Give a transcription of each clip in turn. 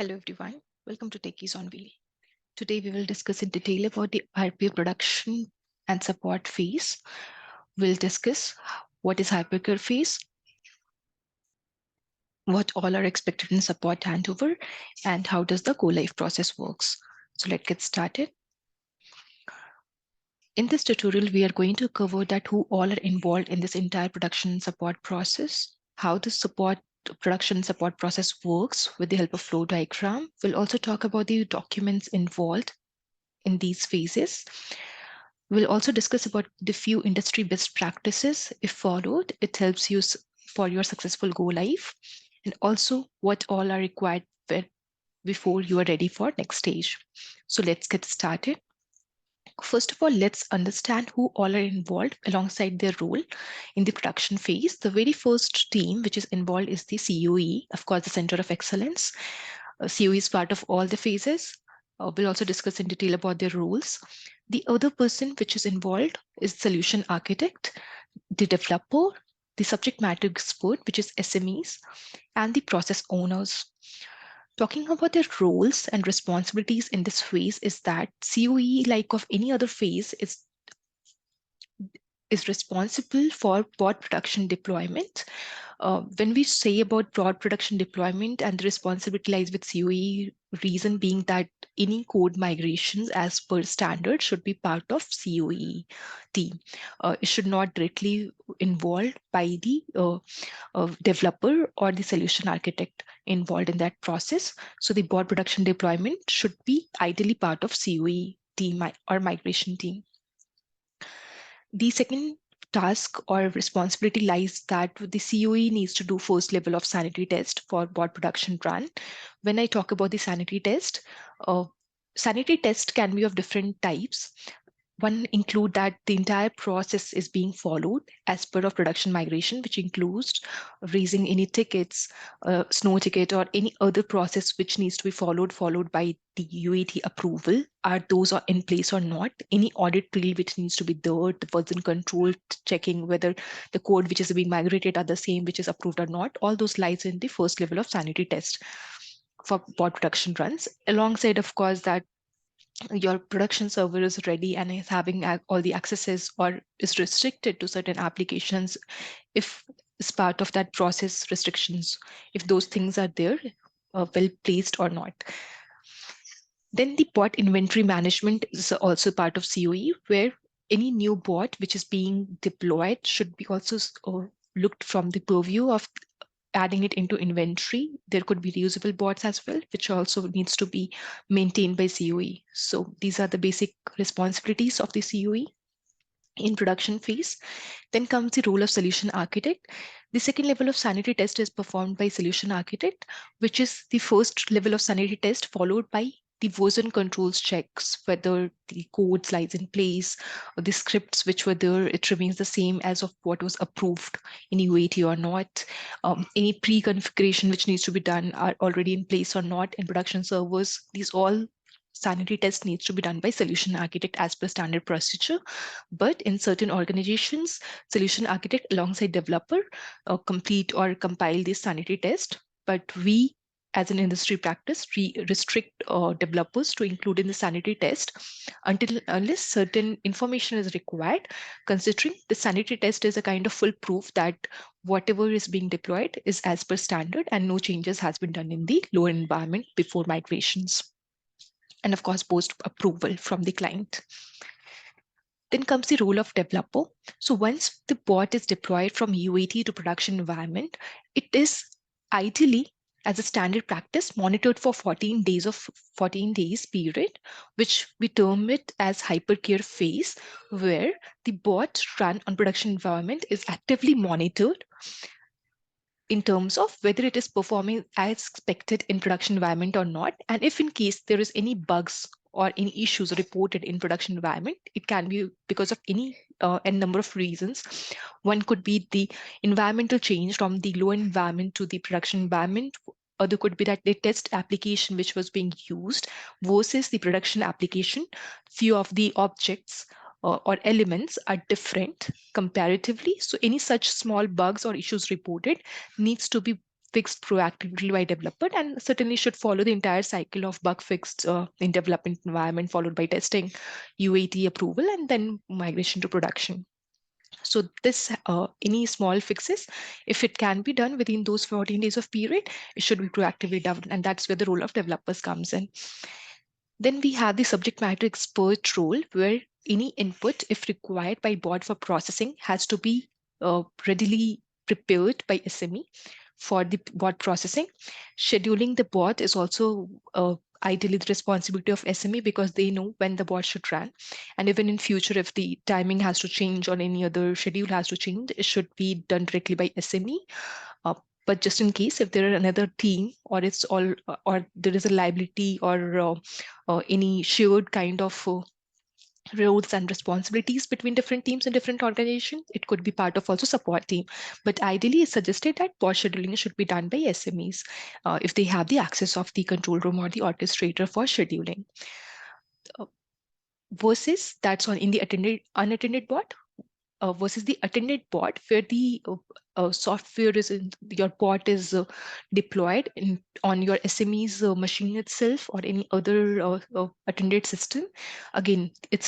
Hello everyone, welcome to Techies on Wheel. Today we will discuss in detail about the RPA Production and Support Phase. We'll discuss what is Hypercare Phase, what all are expected in support handover, and how does the go-live process works. So let's get started. In this tutorial, we are going to cover that who all are involved in this entire production support process, how the production support process works with the help of flow diagram. We'll also talk about the documents involved in these phases. We'll also discuss about the few industry best practices. If followed, it helps you for your successful go live, and also what all are required before you are ready for next stage. So let's get started. First of all, let's understand who all are involved alongside their role in the production phase. The very first team which is involved is the COE, of course, the Center of Excellence. COE is part of all the phases. We'll also discuss in detail about their roles. The other person which is involved is solution architect, the developer, the subject matter expert, which is SMEs, and the process owners. Talking about their roles and responsibilities in this phase is that COE, like of any other phase, is responsible for pod production deployment. When we say about broad production deployment and the responsibility lies with COE, reason being that any code migrations as per standard should be part of COE team. It should not directly involved by the developer or the solution architect involved in that process. So the broad production deployment should be ideally part of COE team or migration team. The second task or responsibility lies that the COE needs to do first level of sanity test for pod production run. When I talk about the sanity test can be of different types. One include that the entire process is being followed as per of production migration, which includes raising any tickets, snow ticket, or any other process which needs to be followed by the UAT approval. Are those are in place or not? Any audit trail which needs to be there, the version control, checking whether the code which is being migrated are the same which is approved or not. All those lies in the first level of sanity test for pod production runs. Alongside, of course, that your production server is ready and is having all the accesses or is restricted to certain applications, if it's part of that process restrictions, if those things are there, well placed or not. Then the bot inventory management is also part of COE, where any new bot which is being deployed should be also looked from the purview of adding it into inventory. There could be reusable bots as well, which also needs to be maintained by COE. So these are the basic responsibilities of the COE in production phase. Then comes the role of solution architect. The second level of sanity test is performed by solution architect, which is the first level of sanity test followed by the version controls checks, whether the code lies in place, or the scripts which were there, it remains the same as of what was approved in UAT or not. Any pre-configuration which needs to be done are already in place or not in production servers. These all sanity test needs to be done by solution architect as per standard procedure. But in certain organizations, solution architect alongside developer complete or compile this sanity test. But we, as an industry practice, restrict developers to include in the sanity test unless certain information is required, considering the sanity test is a kind of full proof that whatever is being deployed is as per standard and no changes has been done in the lower environment before migrations. And of course, post approval from the client. Then comes the role of developer. So once the bot is deployed from UAT to production environment, it is ideally, as a standard practice, monitored for 14 days period, which we term it as hypercare phase, where the bot run on production environment is actively monitored in terms of whether it is performing as expected in production environment or not. And if in case there is any bugs or any issues reported in production environment, it can be because of any number of reasons. One could be the environmental change from the low environment to the production environment. Other could be that the test application which was being used versus the production application, few of the objects or elements are different comparatively. So any such small bugs or issues reported needs to be fixed proactively by developer, and certainly should follow the entire cycle of bug fixed in development environment, followed by testing, UAT approval, and then migration to production. So this any small fixes, if it can be done within those 14 days of period, it should be proactively done, and that's where the role of developers comes in. Then we have the subject matter expert role, where any input, if required by bot for processing, has to be readily prepared by SME for the bot processing. Scheduling the bot is also ideally the responsibility of SME, because they know when the bot should run. And even in future, if the timing has to change or any other schedule has to change, it should be done directly by SME. But just in case, if there are another team, or it's all, or there is a liability, or any shared kind of roles and responsibilities between different teams and different organizations, it could be part of also support team. But ideally, it's suggested that bot scheduling should be done by SMEs if they have the access of the control room or the orchestrator for scheduling. Versus that's on in the unattended bot. Versus the attended bot, where the software is in your bot is deployed on your SME's machine itself, or any other attended system. Again, it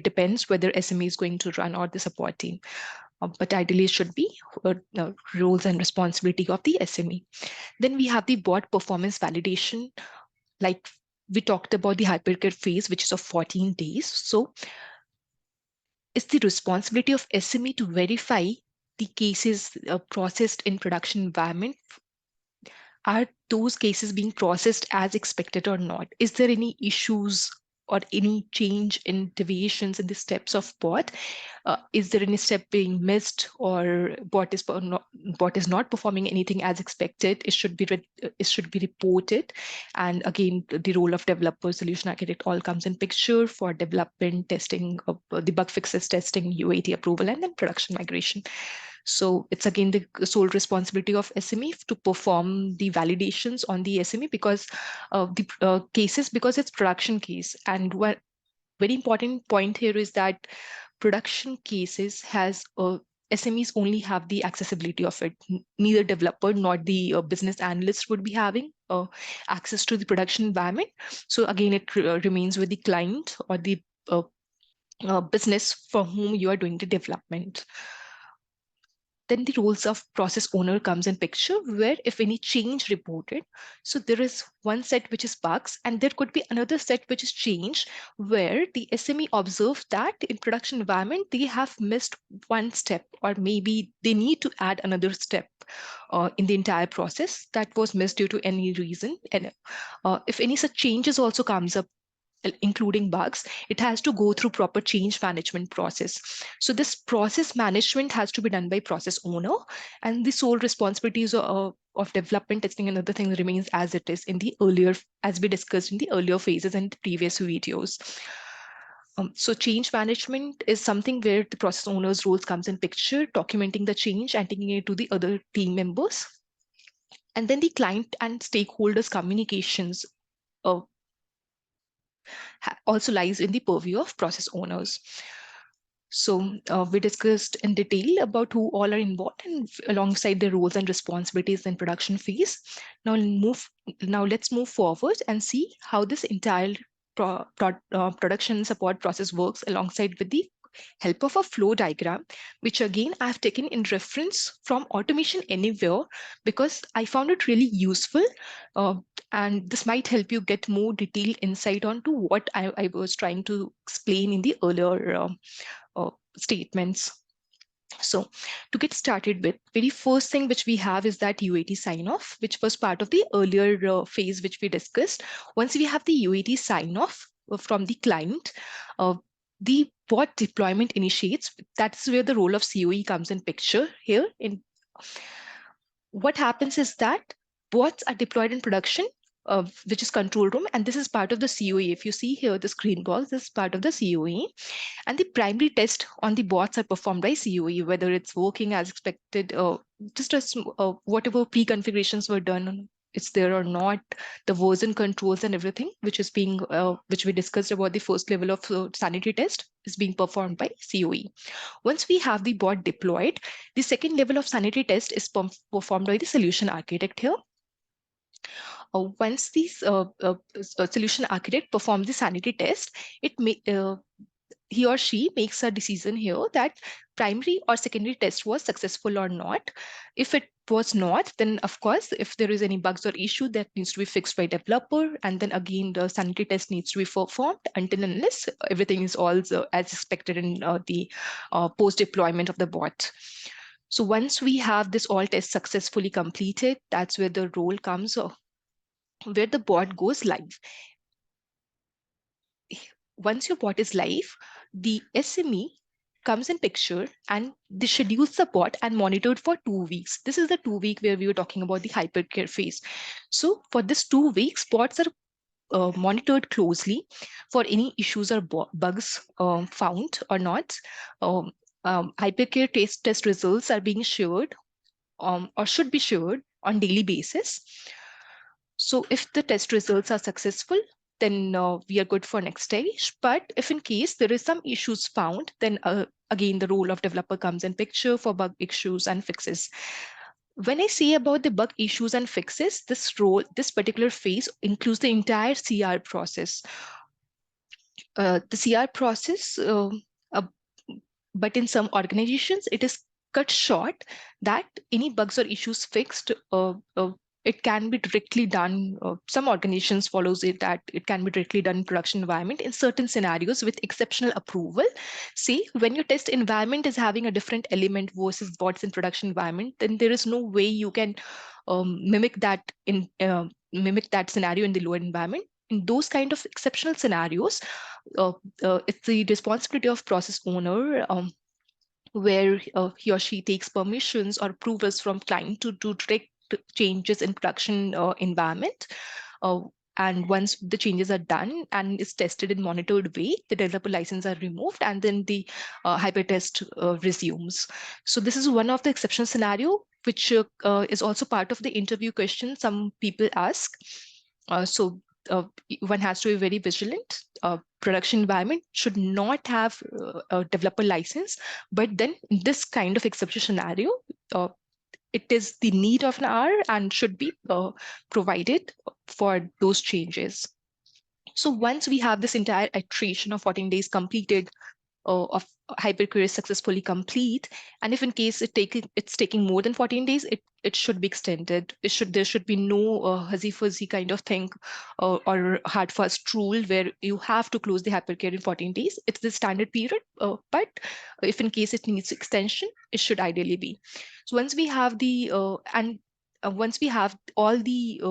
depends whether SME is going to run or the support team. But ideally, it should be roles and responsibility of the SME. Then we have the bot performance validation, like we talked about the hypercare phase, which is of 14 days. So it's the responsibility of SME to verify the cases processed in production environment. Are those cases being processed as expected or not? Is there any issues or any change in deviations in the steps of bot? Is there any step being missed, or bot is not performing anything as expected? It should be reported. And again, the role of developer, solution architect, all comes in picture for development, testing, the bug fixes testing, UAT approval, and then production migration. So it's again the sole responsibility of SME to perform the validations on the SME, because the cases, because it's production case. And what very important point here is that production cases has SMEs only have the accessibility of it. Neither developer nor the business analyst would be having access to the production environment. So again, it remains with the client or the business for whom you are doing the development. Then the roles of process owner comes in picture, where if any change reported, so there is one set which is bugs, and there could be another set which is change, where the SME observed that in production environment they have missed one step, or maybe they need to add another step in the entire process that was missed due to any reason. And if any such changes also comes up, including bugs, it has to go through proper change management process. So this process management has to be done by process owner, and the sole responsibilities of development, testing, and other things remains as it is in the earlier, as we discussed in the earlier phases and previous videos. So change management is something where the process owner's roles comes in picture, documenting the change and taking it to the other team members. And then the client and stakeholders communications also lies in the purview of process owners. So we discussed in detail about who all are involved and alongside their roles and responsibilities in production phase. Now let's move forward and see how this entire production support process works alongside with the help of a flow diagram, which again I've taken in reference from Automation Anywhere, because I found it really useful, and this might help you get more detailed insight onto what I was trying to explain in the earlier statements. So to get started with, very first thing which we have is that UAT sign-off, which was part of the earlier phase which we discussed. Once we have the UAT sign-off from the client, the bot deployment initiates. That's where the role of COE comes in picture here. In what happens is that bots are deployed in production, which is control room, and this is part of the COE. If you see here, the screen box, this is part of the COE, and the primary test on the bots are performed by COE, whether it's working as expected, just as whatever pre-configurations were done, it's there or not, the version controls and everything, which is being, which we discussed about the first level of sanity test. is being performed by COE. Once we have the bot deployed, the second level of sanity test is performed by the solution architect here. Once the solution architect performs the sanity test, he or she makes a decision here that primary or secondary test was successful or not. If it was not, then of course, if there is any bugs or issue, that needs to be fixed by developer. And then again, the sanity test needs to be performed until and unless everything is also as expected in the post-deployment of the bot. So once we have this all tests successfully completed, that's where the role comes where the bot goes live. Once your bot is live, the SME comes in picture and they schedules the bot and monitored for 2 weeks. This is the 2 week where we were talking about the hypercare phase. So for this 2 weeks, bots are monitored closely for any issues or bugs found or not. Hypercare test results are being shared or should be shared on daily basis. So if the test results are successful, then we are good for next stage. But if in case there is some issues found, then again, the role of developer comes in picture for bug issues and fixes. When I say about the bug issues and fixes, this particular phase includes the entire CR process. The CR process, but in some organizations, it is cut short that any bugs or issues fixed, it can be directly done. Some organizations follows it that it can be directly done in production environment in certain scenarios with exceptional approval. See, when your test environment is having a different element versus bots in production environment, then there is no way you can mimic that scenario in the lower environment. In those kind of exceptional scenarios, it's the responsibility of process owner where he or she takes permissions or approvals from client to direct changes in production environment. And once the changes are done and is tested in monitored way, the developer license are removed and then the hyper test resumes. So this is one of the exception scenario, which is also part of the interview question some people ask. One has to be very vigilant. Production environment should not have a developer license, but then in this kind of exception scenario, it is the need of an hour and should be provided for those changes. So once we have this entire iteration of 14 days completed, of hyperquery successfully complete, and if in case it's taking more than 14 days, it should be extended. There should be no fuzzy kind of thing or hard fast rule where you have to close the hypercare in 14 days. It's the standard period, but if in case it needs extension, it should ideally be. So once we have the once we have all the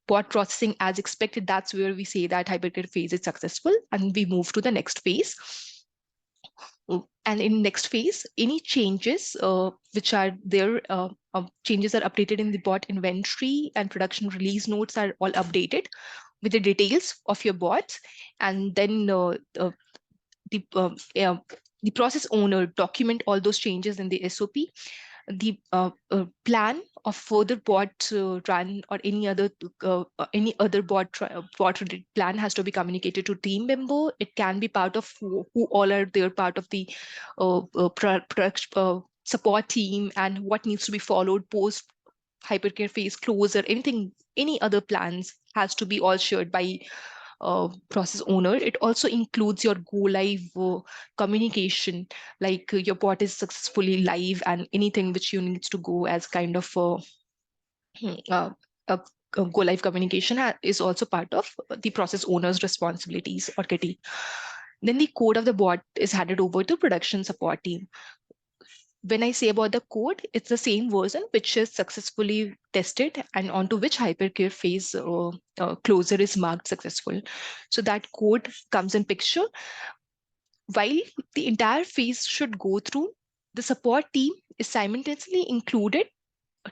bot processing as expected, that's where we say that hypercare phase is successful, and we move to the next phase. And in next phase, any changes which are there, changes are updated in the bot inventory, and production release notes are all updated with the details of your bots. And then the process owner document all those changes in the SOP. The plan of further bot run or any other bot plan has to be communicated to team member. It can be part of who all are there, part of the support team, and what needs to be followed post hypercare phase close, or any other plans has to be all shared by process owner. It also includes your go live communication, like your bot is successfully live and anything which you need to go as kind of go live communication is also part of the process owner's responsibilities or kitty. Then the code of the bot is handed over to production support team. When I say about the code, it's the same version which is successfully tested and onto which hypercare phase closure is marked successful. So that code comes in picture. While the entire phase should go through, the support team is simultaneously included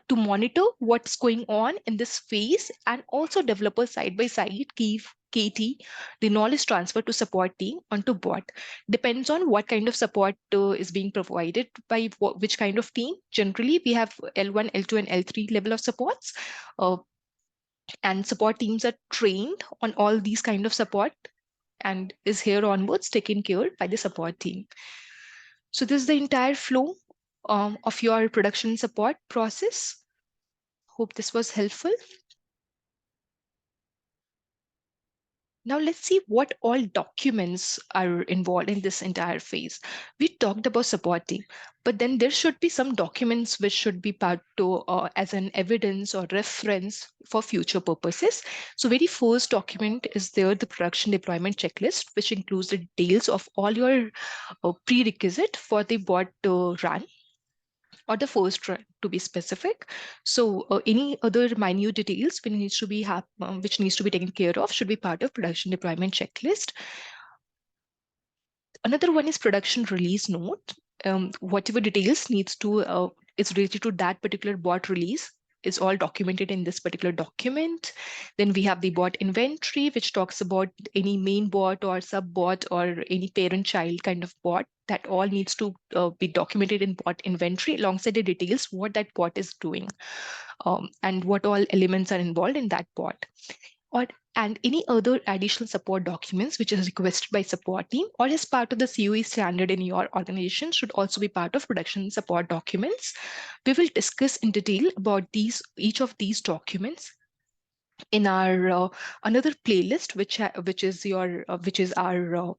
to monitor what's going on in this phase, and also developer side by side give KT the knowledge transfer to support team onto bot. Depends on what kind of support is being provided by which kind of team. Generally, we have L1, L2, and L3 level of supports, and support teams are trained on all these kind of support and is here onwards taken care by the support team. So this is the entire flow of your production support process. Hope this was helpful. Now let's see what all documents are involved in this entire phase. We talked about supporting, but then there should be some documents which should be part to as an evidence or reference for future purposes. So very first document is there, the production deployment checklist, which includes the details of all your prerequisite for the bot to run, or the first run to be specific. So any other minute details which needs to be taken care of should be part of production deployment checklist. Another one is production release note. Whatever details needs to is related to that particular bot release is all documented in this particular document. Then we have the bot inventory, which talks about any main bot or sub bot or any parent child kind of bot. That all needs to be documented in bot inventory alongside the details what that bot is doing, and what all elements are involved in that bot. And any other additional support documents which is requested by support team or as part of the COE standard in your organization should also be part of production support documents. We will discuss in detail about each of these documents in our another playlist, which is our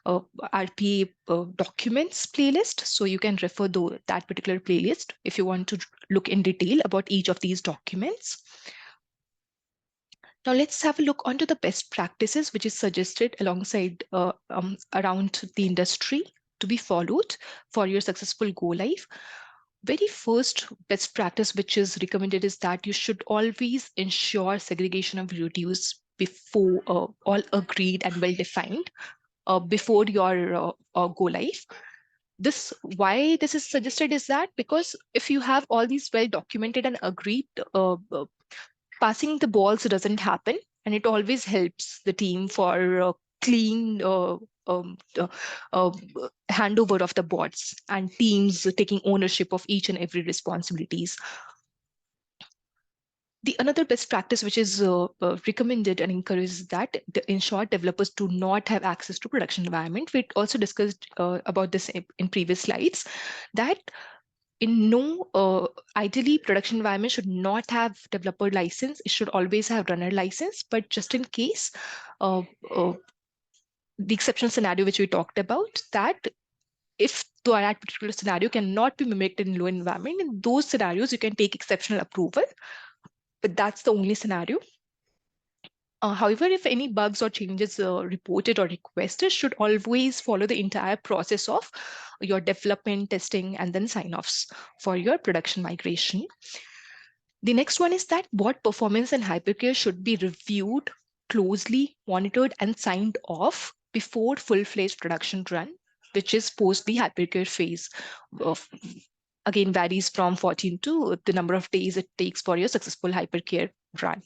RPA documents playlist. So you can refer to that particular playlist if you want to look in detail about each of these documents. Now let's have a look onto the best practices which is suggested alongside around the industry to be followed for your successful go live. Very first best practice which is recommended is that you should always ensure segregation of duties before all agreed and well defined before your go live. Why this is suggested is that because if you have all these well documented and agreed, passing the balls doesn't happen, and it always helps the team for clean handover of the bots and teams taking ownership of each and every responsibilities. The another best practice which is recommended and encourages that ensure developers do not have access to production environment. We also discussed about this in previous slides, that in no ideally production environment should not have developer license. It should always have runner license, but just in case the exceptional scenario which we talked about, that if that particular scenario cannot be mimicked in low environment, in those scenarios you can take exceptional approval, but that's the only scenario. However, if any bugs or changes reported or requested, should always follow the entire process of your development, testing, and then sign-offs for your production migration. The next one is that bot performance and hypercare should be reviewed closely, monitored, and signed off before full-fledged production run, which is post the hypercare phase. Again, varies from 14 to the number of days it takes for your successful hypercare run.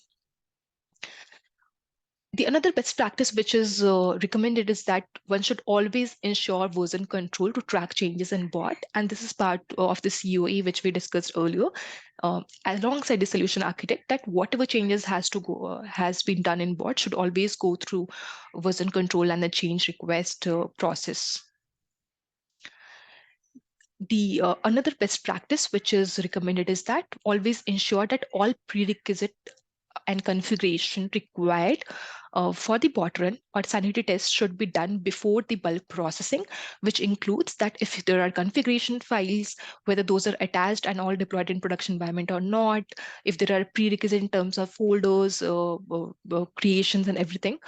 The another best practice which is recommended is that one should always ensure version control to track changes in bot. And this is part of the COE, which we discussed earlier, alongside the solution architect, that whatever changes has been done in bot should always go through version control and the change request process. The another best practice which is recommended is that always ensure that all prerequisite and configuration required for the bot run or sanity test should be done before the bulk processing, which includes that if there are configuration files, whether those are attached and all deployed in production environment or not, if there are prerequisites in terms of folders, creations and everything,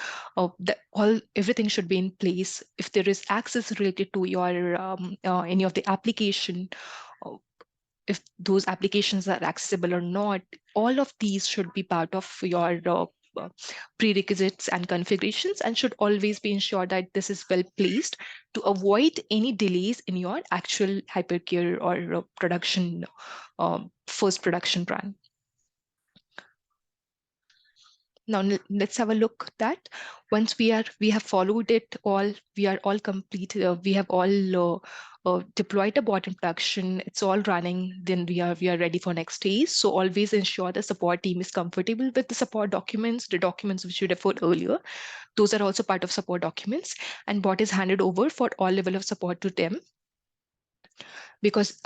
everything should be in place. If there is access related to your any of the application, if those applications are accessible or not, all of these should be part of your prerequisites and configurations, and should always be ensured that this is well placed to avoid any delays in your actual hypercare or production first production run. Now let's have a look at that. Once we have followed it all, we are all complete. We have all deployed a bot in production, it's all running, then we are ready for next stage. So always ensure the support team is comfortable with the support documents, the documents which you referred earlier. Those are also part of support documents, and bot is handed over for all level of support to them. Because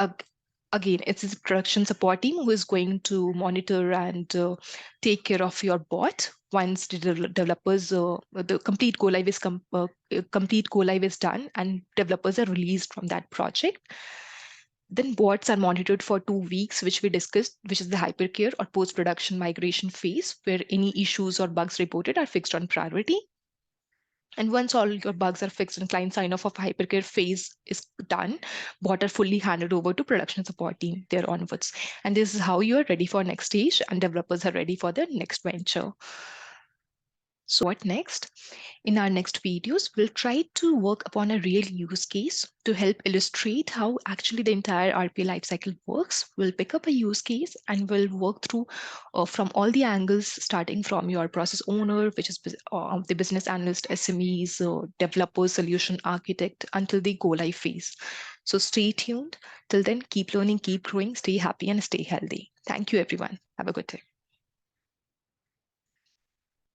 again, it's a production support team who is going to monitor and take care of your bot once the developers, the complete go live is complete go live is done and developers are released from that project. Then bots are monitored for 2 weeks, which we discussed, which is the hypercare or post-production migration phase, where any issues or bugs reported are fixed on priority. And once all your bugs are fixed and client sign-off of Hypercare phase is done, bot are fully handed over to production support team there onwards. And this is how you are ready for next stage and developers are ready for the next venture. So what next? In our next videos, we'll try to work upon a real use case to help illustrate how actually the entire RPA lifecycle works. We'll pick up a use case and we'll work through from all the angles, starting from your process owner, which is the business analyst, SMEs, developer, solution architect, until the go live phase. So stay tuned. Till then, keep learning, keep growing, stay happy and stay healthy. Thank you, everyone. Have a good day.